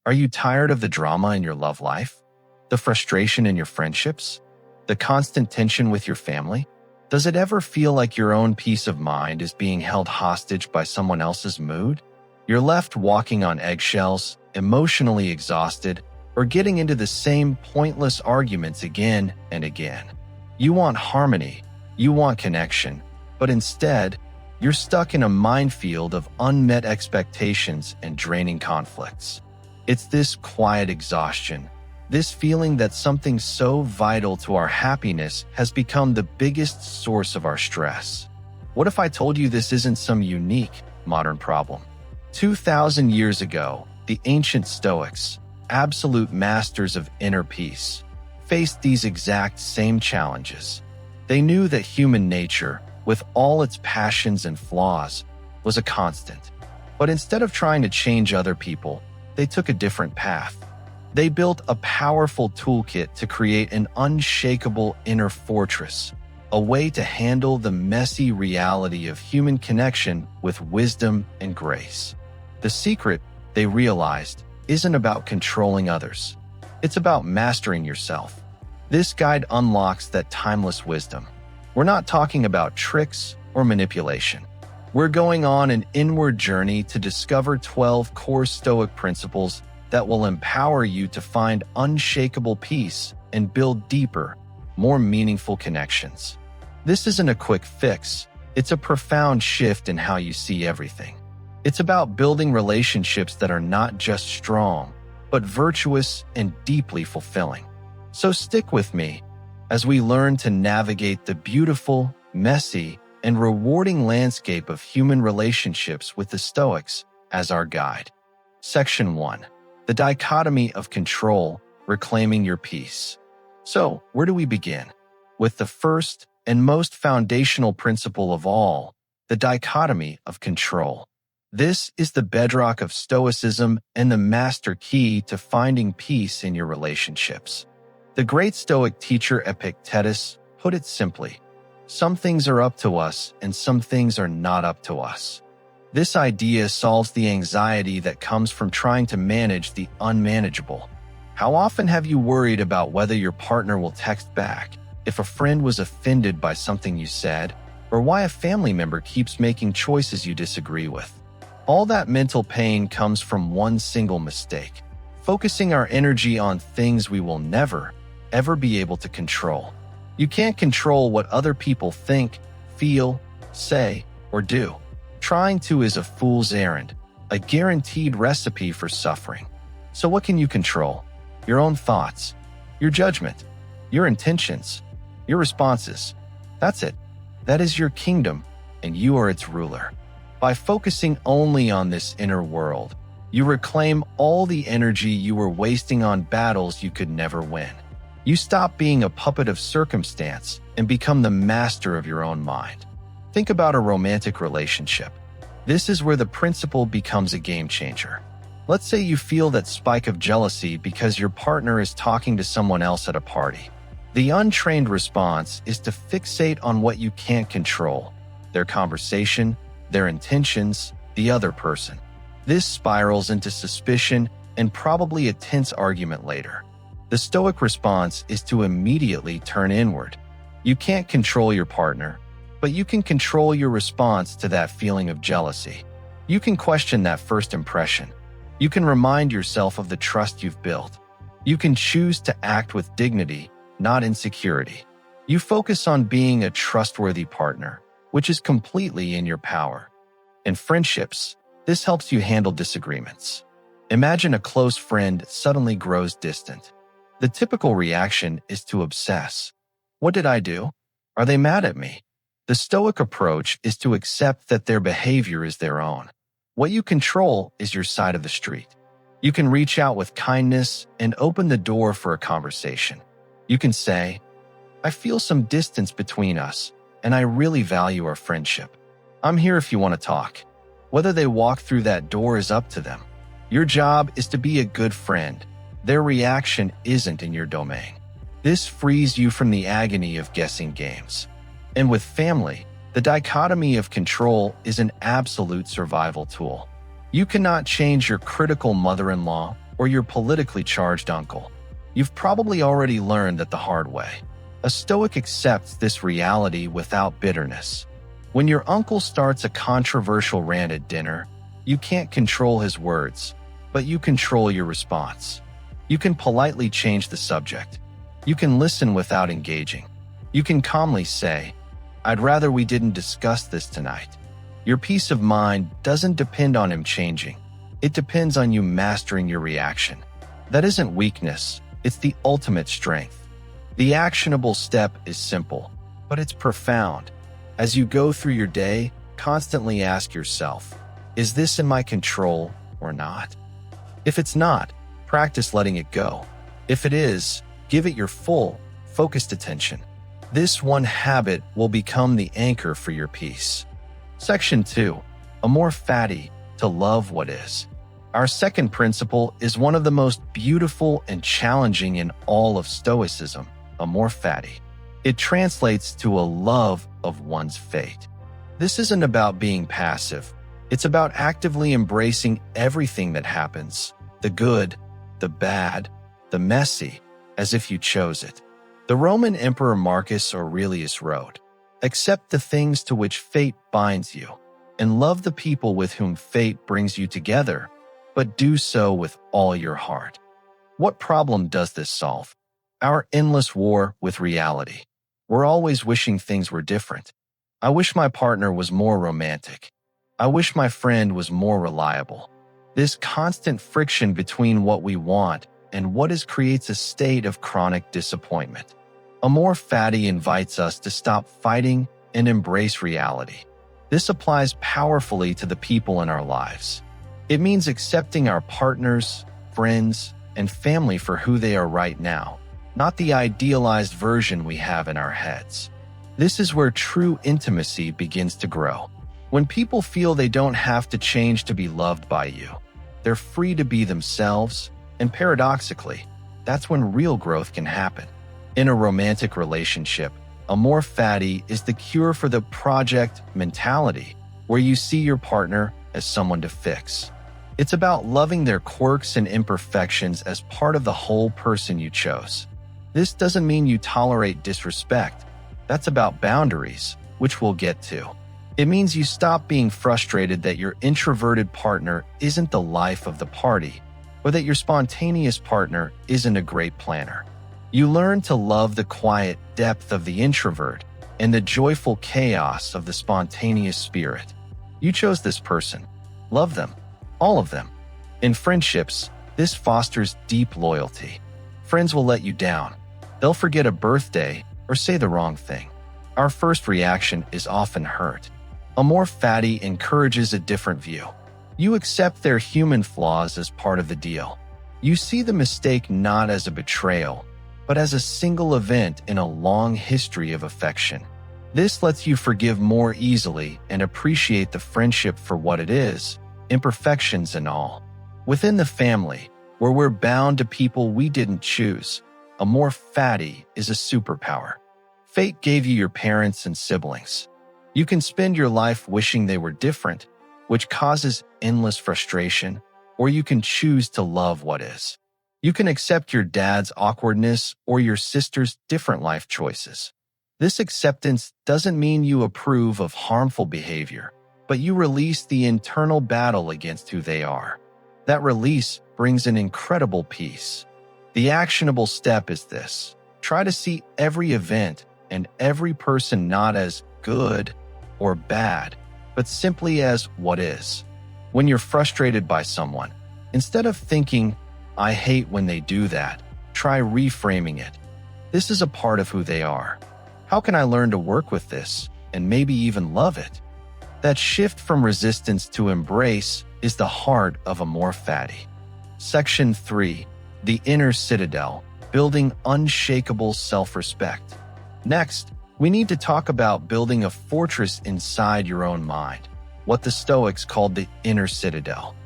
Are you tired of the drama in your love life? The frustration in your friendships? The constant tension with your family? Does it ever feel like your own peace of mind is being held hostage by someone else's mood? You're left walking on eggshells, emotionally exhausted, or getting into the same pointless arguments again and again. You want harmony, you want connection, but instead, you're stuck in a minefield of unmet expectations and draining conflicts. It's this quiet exhaustion, this feeling that something so vital to our happiness has become the biggest source of our stress. What if I told you this isn't some unique, modern problem? 2,000 years ago, the ancient Stoics, absolute masters of inner peace, faced these exact same challenges. They knew that human nature, with all its passions and flaws, was a constant. But instead of trying to change other people, they took a different path. They built a powerful toolkit to create an unshakable inner fortress, a way to handle the messy reality of human connection with wisdom and grace. The secret, they realized, isn't about controlling others. It's about mastering yourself. This guide unlocks that timeless wisdom. We're not talking about tricks or manipulation. We're going on an inward journey to discover 12 core Stoic principles that will empower you to find unshakable peace and build deeper, more meaningful connections. This isn't a quick fix. It's a profound shift in how you see everything. It's about building relationships that are not just strong, but virtuous and deeply fulfilling. So stick with me as we learn to navigate the beautiful, messy, and rewarding landscape of human relationships with the Stoics as our guide. Section 1. The Dichotomy of Control, Reclaiming Your Peace. So, where do we begin? With the first and most foundational principle of all, the dichotomy of control. This is the bedrock of Stoicism and the master key to finding peace in your relationships. The great Stoic teacher Epictetus put it simply: some things are up to us and some things are not up to us. This idea solves the anxiety that comes from trying to manage the unmanageable. How often have you worried about whether your partner will text back, if a friend was offended by something you said, or why a family member keeps making choices you disagree with? All that mental pain comes from one single mistake: focusing our energy on things we will never, ever be able to control. You can't control what other people think, feel, say, or do. Trying to is a fool's errand, a guaranteed recipe for suffering. So what can you control? Your own thoughts, your judgment, your intentions, your responses. That's it. That is your kingdom, and you are its ruler. By focusing only on this inner world, you reclaim all the energy you were wasting on battles you could never win. You stop being a puppet of circumstance and become the master of your own mind. Think about a romantic relationship. This is where the principle becomes a game changer. Let's say you feel that spike of jealousy because your partner is talking to someone else at a party. The untrained response is to fixate on what you can't control: their conversation, their intentions, the other person. This spirals into suspicion and probably a tense argument later. The Stoic response is to immediately turn inward. You can't control your partner, but you can control your response to that feeling of jealousy. You can question that first impression. You can remind yourself of the trust you've built. You can choose to act with dignity, not insecurity. You focus on being a trustworthy partner, which is completely in your power. In friendships, this helps you handle disagreements. Imagine a close friend suddenly grows distant. The typical reaction is to obsess. What did I do? Are they mad at me? The Stoic approach is to accept that their behavior is their own. What you control is your side of the street. You can reach out with kindness and open the door for a conversation. You can say, "I feel some distance between us, and I really value our friendship. I'm here if you want to talk." Whether they walk through that door is up to them. Your job is to be a good friend. Their reaction isn't in your domain. This frees you from the agony of guessing games. And with family, the dichotomy of control is an absolute survival tool. You cannot change your critical mother-in-law, or your politically charged uncle. You've probably already learned that the hard way. A Stoic accepts this reality without bitterness. When your uncle starts a controversial rant at dinner, you can't control his words, but you control your response. You can politely change the subject. You can listen without engaging. You can calmly say, "I'd rather we didn't discuss this tonight." Your peace of mind doesn't depend on him changing. It depends on you mastering your reaction. That isn't weakness, it's the ultimate strength. The actionable step is simple, but it's profound. As you go through your day, constantly ask yourself, is this in my control or not? If it's not, practice letting it go. If it is, give it your full, focused attention. This one habit will become the anchor for your peace. Section 2. Amor Fati, to love what is. Our second principle is one of the most beautiful and challenging in all of Stoicism, Amor Fati. It translates to a love of one's fate. This isn't about being passive. It's about actively embracing everything that happens, the good, the bad, the messy, as if you chose it. The Roman Emperor Marcus Aurelius wrote, "Accept the things to which fate binds you, and love the people with whom fate brings you together, but do so with all your heart." What problem does this solve? Our endless war with reality. We're always wishing things were different. I wish my partner was more romantic. I wish my friend was more reliable. This constant friction between what we want and what is creates a state of chronic disappointment. Amor Fati invites us to stop fighting and embrace reality. This applies powerfully to the people in our lives. It means accepting our partners, friends, and family for who they are right now, not the idealized version we have in our heads. This is where true intimacy begins to grow. When people feel they don't have to change to be loved by you, they're free to be themselves, and paradoxically, that's when real growth can happen. In a romantic relationship, Amor Fati is the cure for the project mentality, where you see your partner as someone to fix. It's about loving their quirks and imperfections as part of the whole person you chose. This doesn't mean you tolerate disrespect. That's about boundaries, which we'll get to. It means you stop being frustrated that your introverted partner isn't the life of the party, or that your spontaneous partner isn't a great planner. You learn to love the quiet depth of the introvert and the joyful chaos of the spontaneous spirit. You chose this person. Love them. All of them. In friendships, this fosters deep loyalty. Friends will let you down. They'll forget a birthday or say the wrong thing. Our first reaction is often hurt. Amor Fati encourages a different view. You accept their human flaws as part of the deal. You see the mistake not as a betrayal, but as a single event in a long history of affection. This lets you forgive more easily and appreciate the friendship for what it is, imperfections and all. Within the family, where we're bound to people we didn't choose, Amor Fati is a superpower. Fate gave you your parents and siblings. You can spend your life wishing they were different, which causes endless frustration, or you can choose to love what is. You can accept your dad's awkwardness or your sister's different life choices. This acceptance doesn't mean you approve of harmful behavior, but you release the internal battle against who they are. That release brings an incredible peace. The actionable step is this: try to see every event and every person not as good or bad, but simply as what is. When you're frustrated by someone, instead of thinking, "I hate when they do that," try reframing it. This is a part of who they are. How can I learn to work with this and maybe even love it? That shift from resistance to embrace is the heart of Amor Fati. Section 3. The Inner Citadel, building unshakable self-respect. Next, we need to talk about building a fortress inside your own mind, what the Stoics called the inner citadel.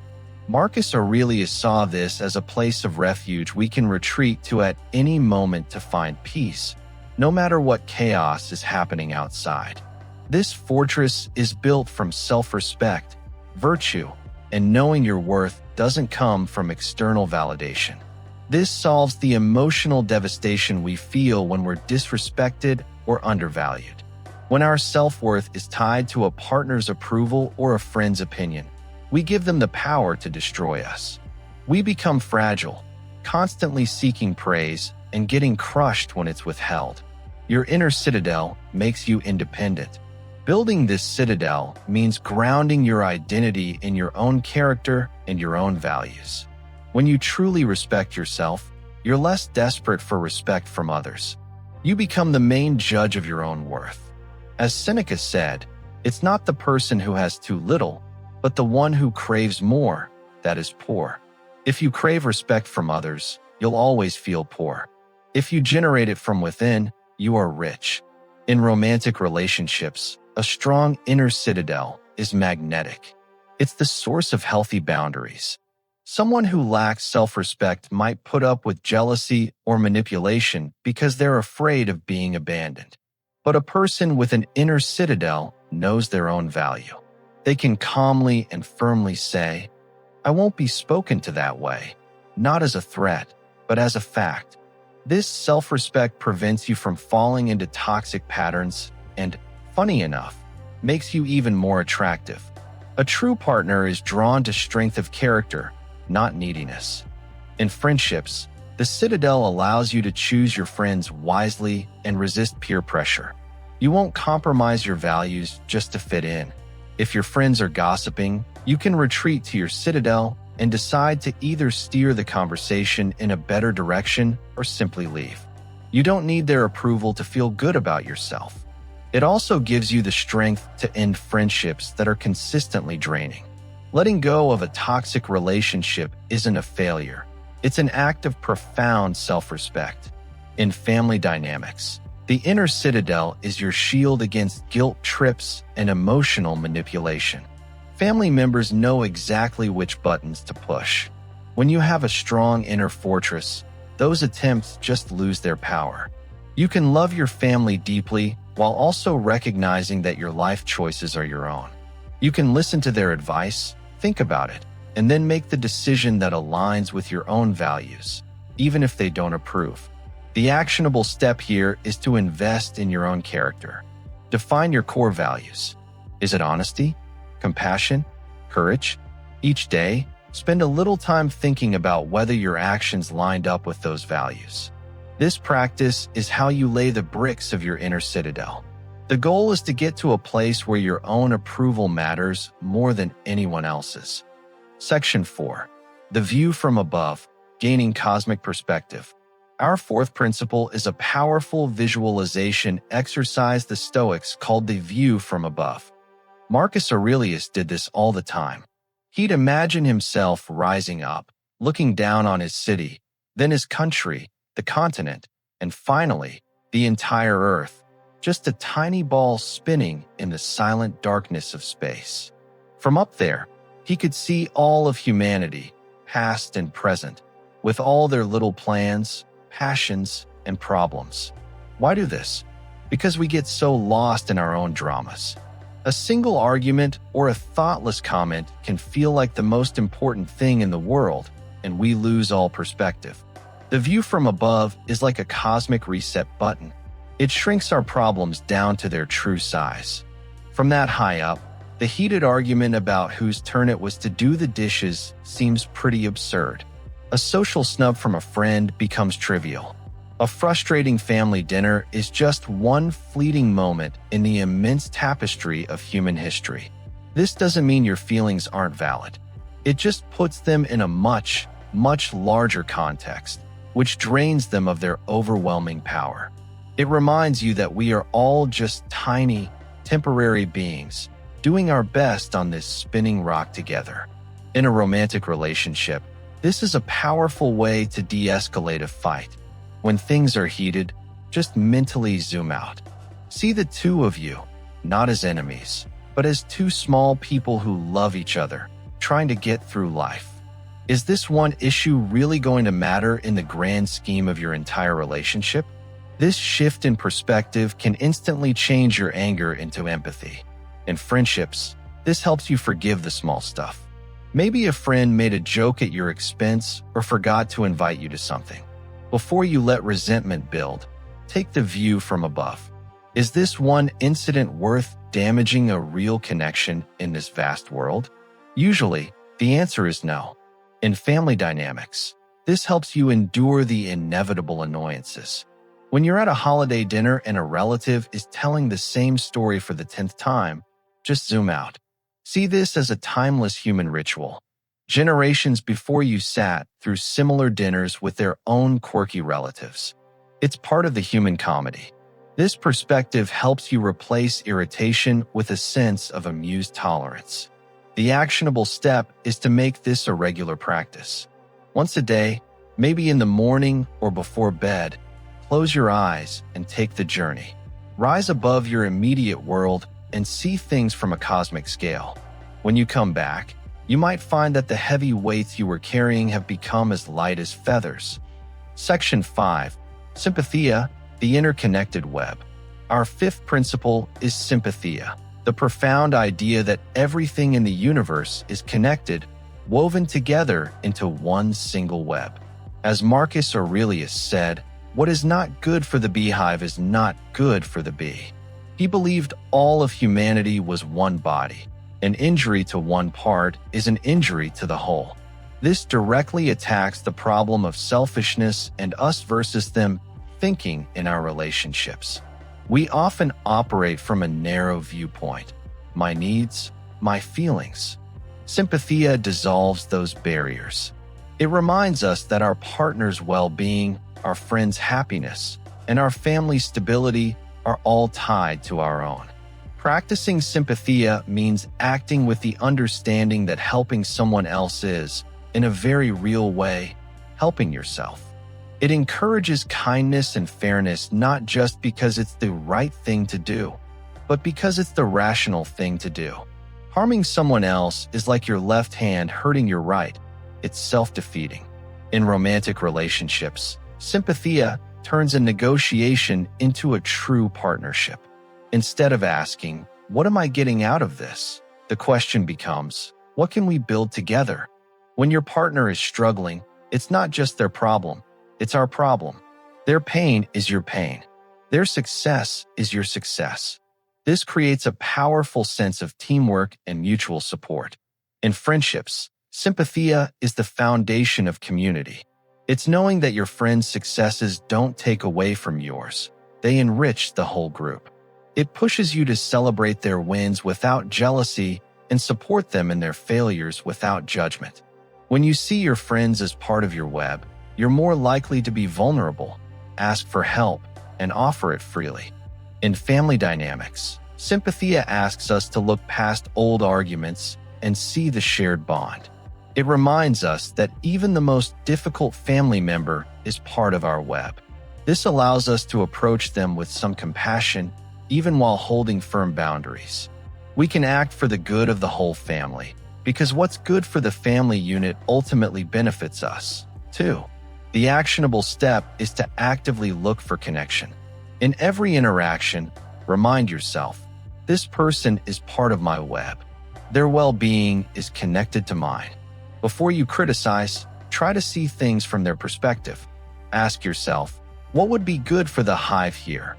Marcus Aurelius saw this as a place of refuge we can retreat to at any moment to find peace, no matter what chaos is happening outside. This fortress is built from self-respect, virtue, and knowing your worth doesn't come from external validation. This solves the emotional devastation we feel when we're disrespected or undervalued. When our self-worth is tied to a partner's approval or a friend's opinion, we give them the power to destroy us. We become fragile, constantly seeking praise and getting crushed when it's withheld. Your inner citadel makes you independent. Building this citadel means grounding your identity in your own character and your own values. When you truly respect yourself, you're less desperate for respect from others. You become the main judge of your own worth. As Seneca said, it's not the person who has too little, but the one who craves more that is poor. If you crave respect from others, you'll always feel poor. If you generate it from within, you are rich. In romantic relationships, a strong inner citadel is magnetic. It's the source of healthy boundaries. Someone who lacks self-respect might put up with jealousy or manipulation because they're afraid of being abandoned. But a person with an inner citadel knows their own value. They can calmly and firmly say, "I won't be spoken to that way," not as a threat, but as a fact. This self-respect prevents you from falling into toxic patterns and, funny enough, makes you even more attractive. A true partner is drawn to strength of character, not neediness. In friendships, the citadel allows you to choose your friends wisely and resist peer pressure. You won't compromise your values just to fit in. If your friends are gossiping, you can retreat to your citadel and decide to either steer the conversation in a better direction or simply leave. You don't need their approval to feel good about yourself. It also gives you the strength to end friendships that are consistently draining. Letting go of a toxic relationship isn't a failure. It's an act of profound self-respect. In family dynamics, the inner citadel is your shield against guilt trips and emotional manipulation. Family members know exactly which buttons to push. When you have a strong inner fortress, those attempts just lose their power. You can love your family deeply while also recognizing that your life choices are your own. You can listen to their advice, think about it, and then make the decision that aligns with your own values, even if they don't approve. The actionable step here is to invest in your own character. Define your core values. Is it honesty? Compassion? Courage? Each day, spend a little time thinking about whether your actions lined up with those values. This practice is how you lay the bricks of your inner citadel. The goal is to get to a place where your own approval matters more than anyone else's. Section 4. The view from above, gaining cosmic perspective. Our fourth principle is a powerful visualization exercise the Stoics called the view from above. Marcus Aurelius did this all the time. He'd imagine himself rising up, looking down on his city, then his country, the continent, and finally, the entire earth, just a tiny ball spinning in the silent darkness of space. From up there, he could see all of humanity, past and present, with all their little plans, passions, and problems. Why do this? Because we get so lost in our own dramas. A single argument or a thoughtless comment can feel like the most important thing in the world, and we lose all perspective. The view from above is like a cosmic reset button. It shrinks our problems down to their true size. From that high up, the heated argument about whose turn it was to do the dishes seems pretty absurd. A social snub from a friend becomes trivial. A frustrating family dinner is just one fleeting moment in the immense tapestry of human history. This doesn't mean your feelings aren't valid. It just puts them in a much, much larger context, which drains them of their overwhelming power. It reminds you that we are all just tiny, temporary beings, doing our best on this spinning rock together. In a romantic relationship, this is a powerful way to de-escalate a fight. When things are heated, just mentally zoom out. See the two of you, not as enemies, but as two small people who love each other, trying to get through life. Is this one issue really going to matter in the grand scheme of your entire relationship? This shift in perspective can instantly change your anger into empathy. In friendships, this helps you forgive the small stuff. Maybe a friend made a joke at your expense or forgot to invite you to something. Before you let resentment build, take the view from above. Is this one incident worth damaging a real connection in this vast world? Usually, the answer is no. In family dynamics, this helps you endure the inevitable annoyances. When you're at a holiday dinner and a relative is telling the same story for the 10th time, just zoom out. See this as a timeless human ritual. Generations before you sat through similar dinners with their own quirky relatives. It's part of the human comedy. This perspective helps you replace irritation with a sense of amused tolerance. The actionable step is to make this a regular practice. Once a day, maybe in the morning or before bed, close your eyes and take the journey. Rise above your immediate world and see things from a cosmic scale. When you come back, you might find that the heavy weights you were carrying have become as light as feathers. Section 5. Sympatheia, the interconnected web. Our fifth principle is sympatheia, the profound idea that everything in the universe is connected, woven together into one single web. As Marcus Aurelius said, what is not good for the beehive is not good for the bee. He believed all of humanity was one body. An injury to one part is an injury to the whole. This directly attacks the problem of selfishness and us versus them thinking in our relationships. We often operate from a narrow viewpoint. My needs, my feelings. Sympatheia dissolves those barriers. It reminds us that our partner's well-being, our friend's happiness, and our family's stability are all tied to our own. Practicing sympatheia means acting with the understanding that helping someone else is, in a very real way, helping yourself. It encourages kindness and fairness not just because it's the right thing to do, but because it's the rational thing to do. Harming someone else is like your left hand hurting your right. It's self-defeating. In romantic relationships, sympatheia turns a negotiation into a true partnership. Instead of asking, "What am I getting out of this?" the question becomes, "What can we build together?" When your partner is struggling, it's not just their problem, it's our problem. Their pain is your pain. Their success is your success. This creates a powerful sense of teamwork and mutual support. In friendships, sympatheia is the foundation of community. It's knowing that your friends' successes don't take away from yours. They enrich the whole group. It pushes you to celebrate their wins without jealousy and support them in their failures without judgment. When you see your friends as part of your web, you're more likely to be vulnerable, ask for help, and offer it freely. In family dynamics, sympatheia asks us to look past old arguments and see the shared bond. It reminds us that even the most difficult family member is part of our web. This allows us to approach them with some compassion, even while holding firm boundaries. We can act for the good of the whole family, because what's good for the family unit ultimately benefits us, too. The actionable step is to actively look for connection. In every interaction, remind yourself, this person is part of my web. Their well-being is connected to mine. Before you criticize, try to see things from their perspective. Ask yourself, what would be good for the hive here?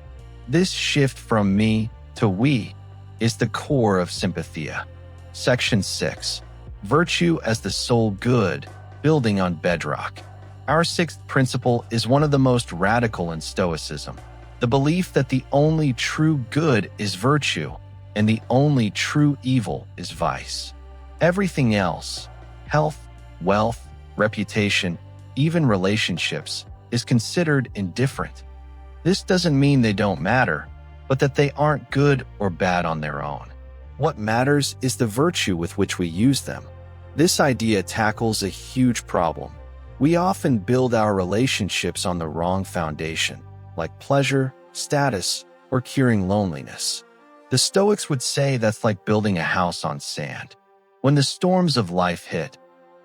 This shift from me to we is the core of sympatheia. Section 6. Virtue as the sole good, building on bedrock. Our sixth principle is one of the most radical in Stoicism. The belief that the only true good is virtue, and the only true evil is vice. Everything else, health, wealth, reputation, even relationships, is considered indifferent. This doesn't mean they don't matter, but that they aren't good or bad on their own. What matters is the virtue with which we use them. This idea tackles a huge problem. We often build our relationships on the wrong foundation, like pleasure, status, or curing loneliness. The Stoics would say that's like building a house on sand. When the storms of life hit,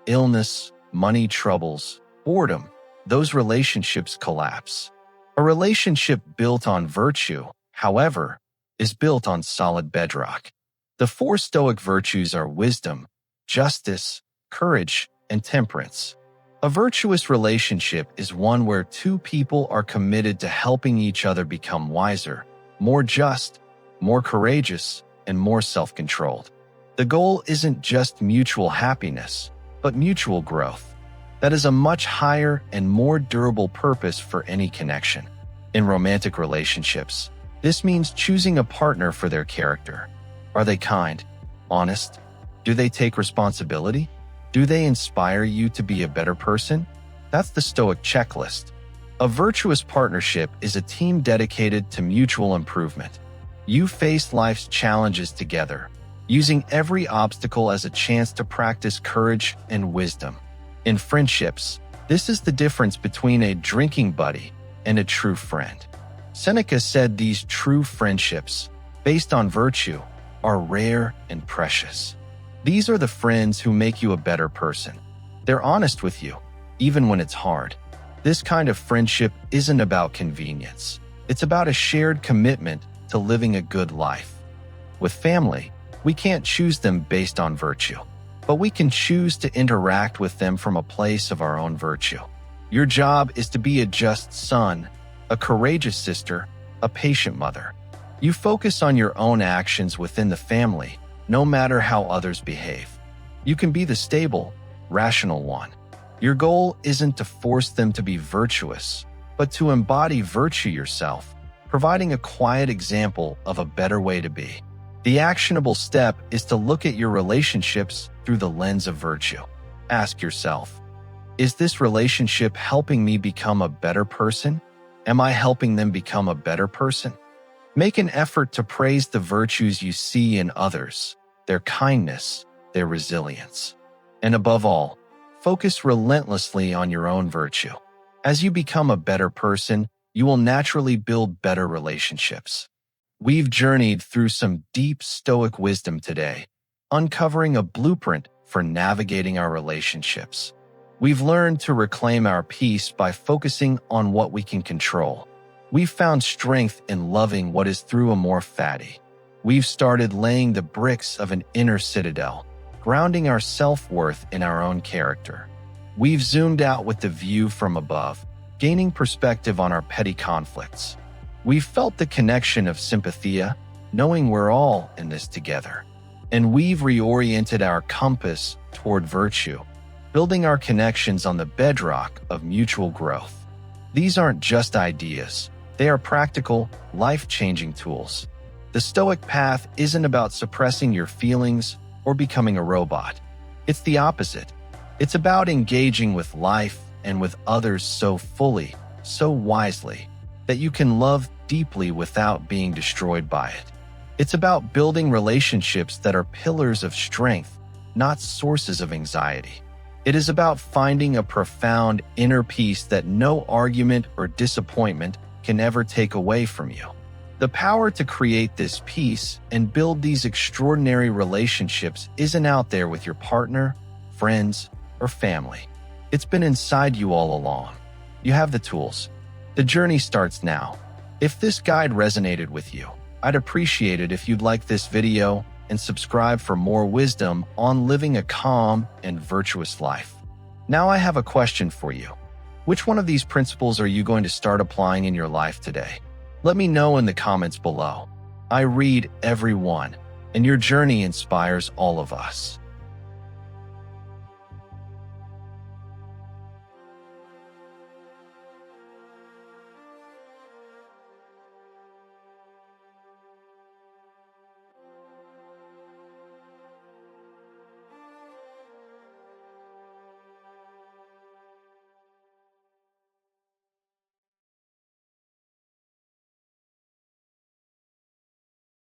illness, money troubles, boredom, those relationships collapse. A relationship built on virtue, however, is built on solid bedrock. The four Stoic virtues are wisdom, justice, courage, and temperance. A virtuous relationship is one where two people are committed to helping each other become wiser, more just, more courageous, and more self-controlled. The goal isn't just mutual happiness, but mutual growth. That is a much higher and more durable purpose for any connection. In romantic relationships, this means choosing a partner for their character. Are they kind, honest? Do they take responsibility? Do they inspire you to be a better person? That's the Stoic checklist. A virtuous partnership is a team dedicated to mutual improvement. You face life's challenges together, using every obstacle as a chance to practice courage and wisdom. In friendships, this is the difference between a drinking buddy and a true friend. Seneca said these true friendships, based on virtue, are rare and precious. These are the friends who make you a better person. They're honest with you, even when it's hard. This kind of friendship isn't about convenience. It's about a shared commitment to living a good life. With family, we can't choose them based on virtue, but we can choose to interact with them from a place of our own virtue. Your job is to be a just son, a courageous sister, a patient mother. You focus on your own actions within the family, no matter how others behave. You can be the stable, rational one. Your goal isn't to force them to be virtuous, but to embody virtue yourself, providing a quiet example of a better way to be. The actionable step is to look at your relationships through the lens of virtue. Ask yourself, is this relationship helping me become a better person? Am I helping them become a better person? Make an effort to praise the virtues you see in others, their kindness, their resilience. And above all, focus relentlessly on your own virtue. As you become a better person, you will naturally build better relationships. We've journeyed through some deep Stoic wisdom today, uncovering a blueprint for navigating our relationships. We've learned to reclaim our peace by focusing on what we can control. We've found strength in loving what is through Amor, Fati. We've started laying the bricks of an inner citadel, grounding our self-worth in our own character. We've zoomed out with the view from above, gaining perspective on our petty conflicts. We've felt the connection of Sympatheia, knowing we're all in this together. And we've reoriented our compass toward virtue, building our connections on the bedrock of mutual growth. These aren't just ideas. They are practical, life-changing tools. The Stoic path isn't about suppressing your feelings or becoming a robot. It's the opposite. It's about engaging with life and with others so fully, so wisely, that you can love deeply without being destroyed by it. It's about building relationships that are pillars of strength, not sources of anxiety. It is about finding a profound inner peace that no argument or disappointment can ever take away from you. The power to create this peace and build these extraordinary relationships isn't out there with your partner, friends, or family. It's been inside you all along. You have the tools. The journey starts now. If this guide resonated with you, I'd appreciate it if you'd like this video and subscribe for more wisdom on living a calm and virtuous life. Now I have a question for you. Which one of these principles are you going to start applying in your life today? Let me know in the comments below. I read every one, and your journey inspires all of us.